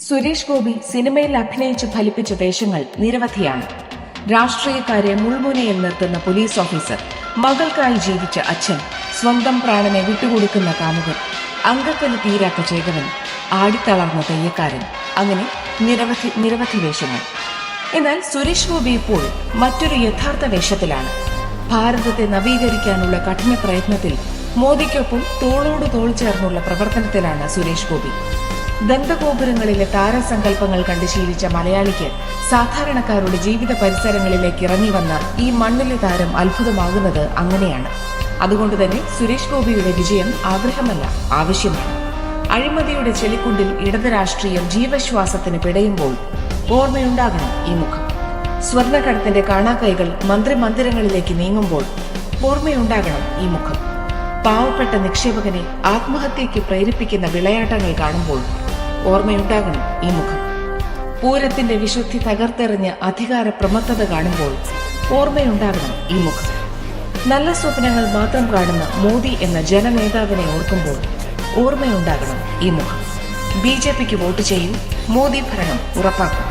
സുരേഷ് ഗോപി സിനിമയിൽ അഭിനയിച്ച് ഫലിപ്പിച്ച വേഷങ്ങൾ നിരവധിയാണ്. രാഷ്ട്രീയക്കാരെ മുൾമുനയിൽ നിർത്തുന്ന പോലീസ് ഓഫീസർ, മകൾക്കായി ജീവിച്ച അച്ഛൻ, സ്വന്തം പ്രാണനെ വിട്ടുകൊടുക്കുന്ന കാമുകൻ, അങ്കക്കല് തീരാത്ത ചേകവൻ, ആടിത്തളർന്ന തെയ്യക്കാരൻ, അങ്ങനെ നിരവധി വേഷങ്ങൾ. എന്നാൽ സുരേഷ് ഗോപി ഇപ്പോൾ മറ്റൊരു യഥാർത്ഥ വേഷത്തിലാണ്. ഭാരതത്തെ നവീകരിക്കാനുള്ള കഠിന പ്രയത്നത്തിൽ മോദിക്കൊപ്പം തോളോട് തോൾ ചേർന്നുള്ള പ്രവർത്തനത്തിലാണ് സുരേഷ് ഗോപി. ദന്തഗോപുരങ്ങളിലെ താരസങ്കല്പങ്ങൾ കണ്ട് ശീലിച്ച മലയാളിക്ക് സാധാരണക്കാരുടെ ജീവിത പരിസരങ്ങളിലേക്ക് ഇറങ്ങി വന്ന ഈ മണ്ണിലെ താരം അത്ഭുതമാകുന്നത് അങ്ങനെയാണ്. അതുകൊണ്ട് തന്നെ സുരേഷ് ഗോപിയുടെ വിജയം ആഗ്രഹമല്ല, ആവശ്യമാണ്. അഴിമതിയുടെ ചെളിക്കുണ്ടിൽ ഇടത് രാഷ്ട്രീയം ജീവശ്വാസത്തിന് പിടയുമ്പോൾ ഓർമ്മയുണ്ടാകണം ഈ മുഖം. സ്വർണ്ണക്കടത്തിന്റെ കാണാക്കൈകൾ മന്ത്രിമന്ദിരങ്ങളിലേക്ക് നീങ്ങുമ്പോൾ ഓർമ്മയുണ്ടാകണം ഈ മുഖം. പാവപ്പെട്ട നിക്ഷേപകനെ ആത്മഹത്യയ്ക്ക് പ്രേരിപ്പിക്കുന്ന വിളയാട്ടങ്ങൾ കാണുമ്പോൾ ഓർമ്മയുണ്ടാകണം ഈ മുഖം. പൂരത്തിന്റെ വിശുദ്ധി തകർത്തെറിഞ്ഞ് അധികാര പ്രമത്തത കാണുമ്പോൾ ഓർമ്മയുണ്ടാകണം ഈ മുഖം. നല്ല സ്വപ്നങ്ങൾ മാത്രം കാണുന്ന മോദി എന്ന ജനനേതാവിനെ ഓർക്കുമ്പോൾ ഓർമ്മയുണ്ടാകണം ഈ മുഖം. BJPക്ക് വോട്ട് ചെയ്യും, മോദി ഭരണം ഉറപ്പാക്കും.